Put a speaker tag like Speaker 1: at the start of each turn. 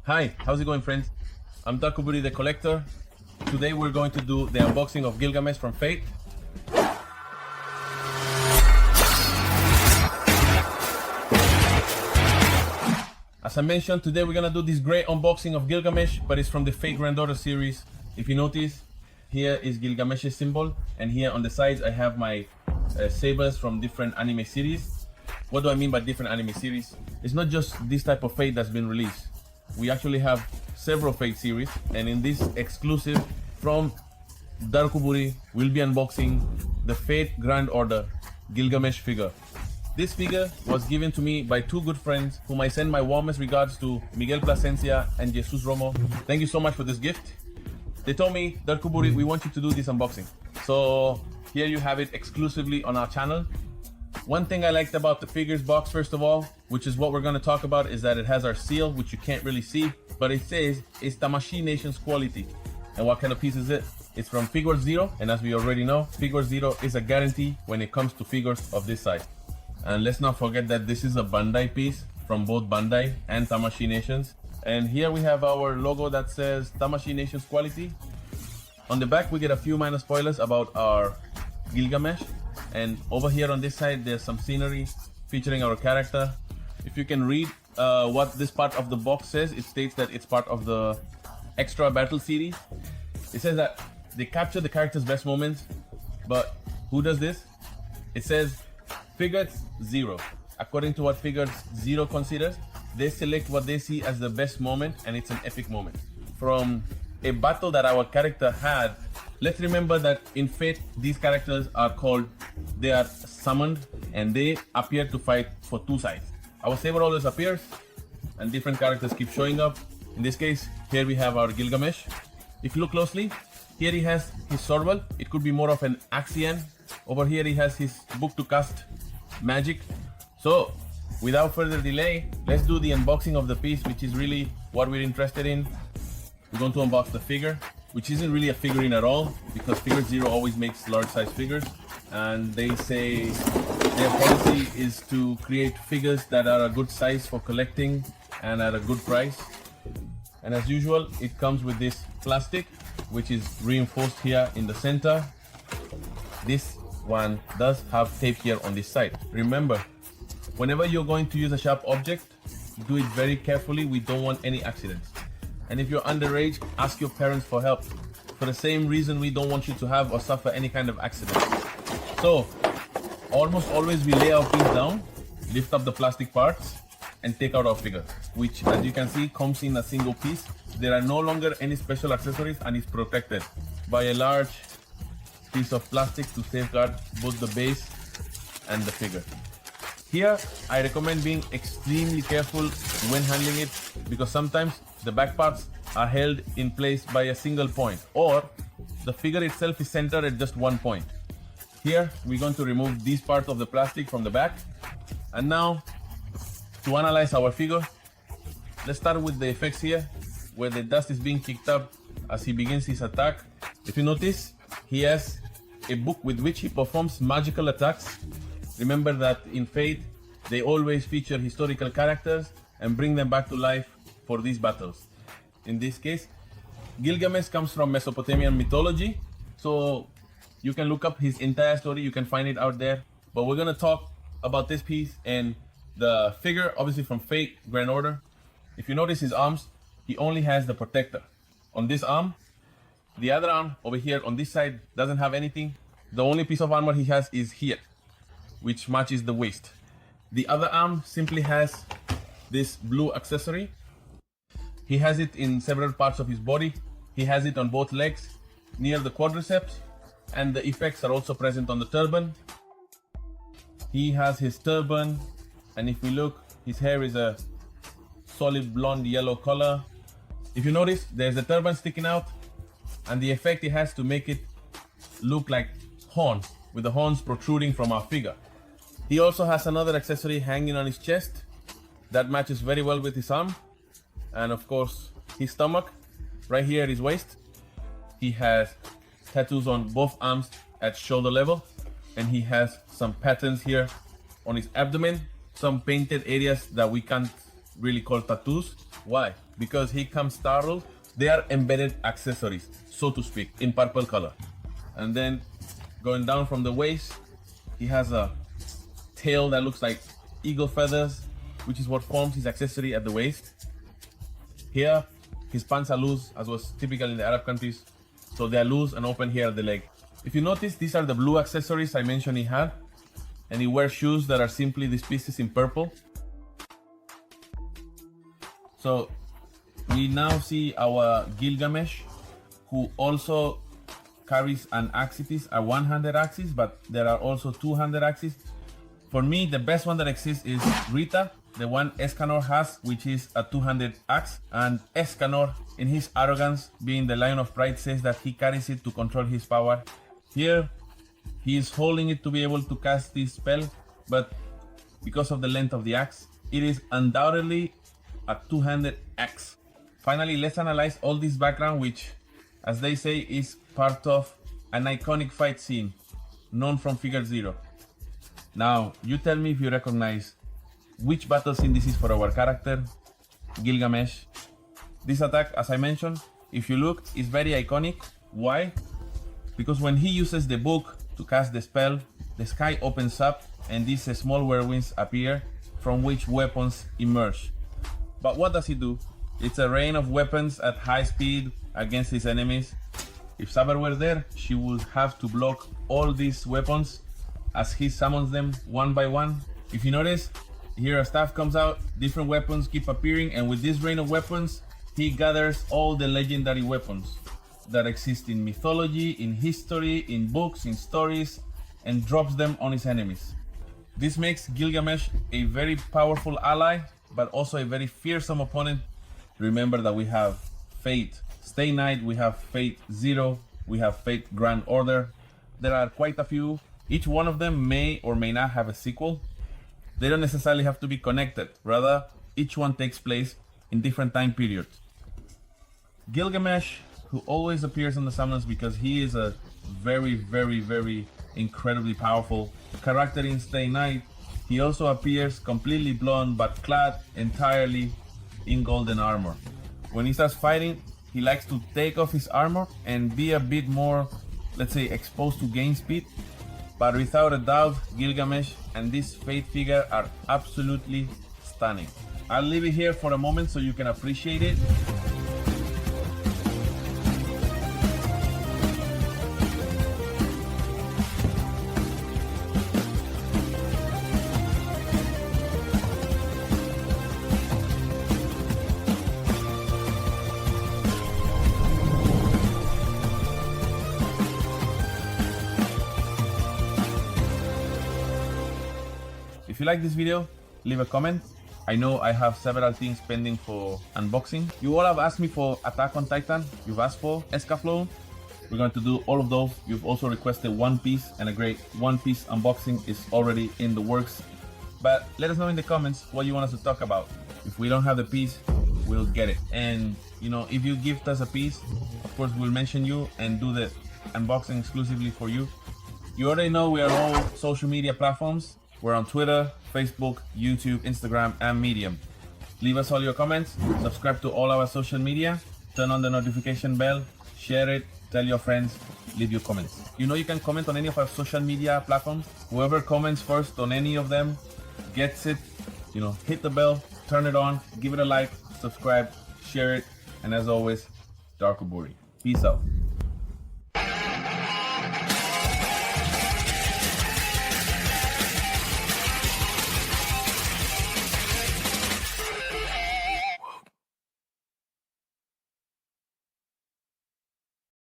Speaker 1: Hi, how's it going, friends? I'm Darkoburi the Collector. Today we're going to do the unboxing of Gilgamesh from Fate. As I mentioned, today we're gonna do this great unboxing of Gilgamesh, but it's from the Fate Granddaughter series. If you notice, here is Gilgamesh's symbol, and here on the sides I have my sabers from different anime series. What do I mean by different anime series? It's not just this type of Fate that's been released. We actually have several Fate series, and in this exclusive from Darkoburi, we'll be unboxing the Fate Grand Order Gilgamesh figure. This figure was given to me by two good friends whom I send my warmest regards to, Miguel Plasencia and Jesus Romo. Thank you so much for this gift. They told me, Darkoburi, we want you to do this unboxing. So here you have it exclusively on our channel. One thing I liked about the figures box, first of all, which is what we're going to talk about, is that it has our seal, which you can't really see, but it says it's Tamashii Nation's quality. And what kind of piece is it? It's from Figuarts Zero, and as we already know, Figuarts Zero is a guarantee when it comes to figures of this size. And let's not forget that this is a Bandai piece from both Bandai and Tamashii Nations. And here we have our logo that says Tamashii Nation's quality. On the back we get a few minor spoilers about our Gilgamesh. And over here on this side there's some scenery featuring our character. If you can read what this part of the box says, it states that it's part of the Extra Battle series. It says that they capture the character's best moments, but who does this? It says Figuarts Zero. According to what Figuarts Zero considers, they select what they see as the best moment, and it's an epic moment. From a battle that our character had, let's remember that in Fate, these characters are they are summoned, and they appear to fight for two sides. Our saber always appears, and different characters keep showing up. In this case, here we have our Gilgamesh. If you look closely, here he has his sorwell. It could be more of an Axian. Over here he has his book to cast magic. So without further delay, let's do the unboxing of the piece, which is really what we're interested in. We're going to unbox the figure, which isn't really a figurine at all, because Figuarts Zero always makes large size figures, and they say their policy is to create figures that are a good size for collecting and at a good price. And as usual, it comes with this plastic, which is reinforced here in the center. This one does have tape here on this side. Remember, whenever you're going to use a sharp object, do it very carefully. We don't want any accidents. And if you're underage, ask your parents for help, for the same reason we don't want you to have or suffer any kind of accident. So almost always we lay our piece down, lift up the plastic parts, and take out our figure, which, as you can see, comes in a single piece. There are no longer any special accessories, and it's protected by a large piece of plastic to safeguard both the base and the figure. Here I recommend being extremely careful when handling it, because sometimes the back parts are held in place by a single point, or the figure itself is centered at just one point. Here we're going to remove these parts of the plastic from the back. And now, to analyze our figure, let's start with the effects here, where the dust is being kicked up as he begins his attack. If you notice, he has a book with which he performs magical attacks. Remember that in Fate, they always feature historical characters and bring them back to life for these battles. In this case, Gilgamesh comes from Mesopotamian mythology, so you can look up his entire story, you can find it out there. But we're gonna talk about this piece and the figure, obviously from Fate Grand Order. If you notice his arms, he only has the protector on this arm. The other arm over here on this side doesn't have anything. The only piece of armor he has is here, which matches the waist. The other arm simply has this blue accessory. He has it in several parts of his body. He has it on both legs, near the quadriceps, and the effects are also present on the turban. He has his turban, and if we look, his hair is a solid blonde yellow color. If you notice, there's a turban sticking out, and the effect it has to make it look like horns, with the horns protruding from our figure. He also has another accessory hanging on his chest that matches very well with his arm, and of course his stomach right here at his waist. He has tattoos on both arms at shoulder level, and he has some patterns here on his abdomen, some painted areas that we can't really call tattoos. Why? Because he comes startled. They are embedded accessories, so to speak, in purple color. And then going down from the waist, he has a tail that looks like eagle feathers, which is what forms his accessory at the waist. Here, his pants are loose, as was typical in the Arab countries. So they are loose and open here at the leg. If you notice, these are the blue accessories I mentioned he had. And he wears shoes that are simply these pieces in purple. So we now see our Gilgamesh, who also carries an axis, a one-handed axis, but there are also two-handed axes. For me, the best one that exists is Rita, the one Escanor has, which is a two-handed axe. And Escanor, in his arrogance, being the Lion of Pride, says that he carries it to control his power. Here, he is holding it to be able to cast this spell, but because of the length of the axe, it is undoubtedly a two-handed axe. Finally, let's analyze all this background, which, as they say, is part of an iconic fight scene known from Figure 0. Now, you tell me if you recognize which battle scene this is for our character, Gilgamesh. This attack, as I mentioned, if you look, is very iconic. Why? Because when he uses the book to cast the spell, the sky opens up and these small whirlwinds appear from which weapons emerge. But what does he do? It's a rain of weapons at high speed against his enemies. If Saber were there, she would have to block all these weapons as he summons them one by one. If you notice, here a staff comes out, different weapons keep appearing, and with this rain of weapons, he gathers all the legendary weapons that exist in mythology, in history, in books, in stories, and drops them on his enemies. This makes Gilgamesh a very powerful ally, but also a very fearsome opponent. Remember that we have Fate Stay Night, we have Fate Zero, we have Fate Grand Order. There are quite a few. Each one of them may or may not have a sequel. They don't necessarily have to be connected. Rather, each one takes place in different time periods. Gilgamesh, who always appears on the summons because he is a very incredibly powerful character in Stay Night, he also appears completely blonde but clad entirely in golden armor. When he starts fighting, he likes to take off his armor and be a bit more, let's say, exposed to game speed. But without a doubt, Gilgamesh and this Fate figure are absolutely stunning. I'll leave it here for a moment so you can appreciate it. If you like this video, leave a comment. I know I have several things pending for unboxing. You all have asked me for Attack on Titan. You've asked for Escaflowne. We're going to do all of those. You've also requested One Piece, and a great One Piece unboxing is already in the works. But let us know in the comments what you want us to talk about. If we don't have the piece, we'll get it. And you know, if you gift us a piece, of course we'll mention you and do the unboxing exclusively for you. You already know we are all social media platforms. We're on Twitter, Facebook, YouTube, Instagram, and Medium. Leave us all your comments, subscribe to all our social media, turn on the notification bell, share it, tell your friends, leave your comments. You know you can comment on any of our social media platforms. Whoever comments first on any of them gets it. You know, hit the bell, turn it on, give it a like, subscribe, share it, and as always, Darkoburi. Peace out.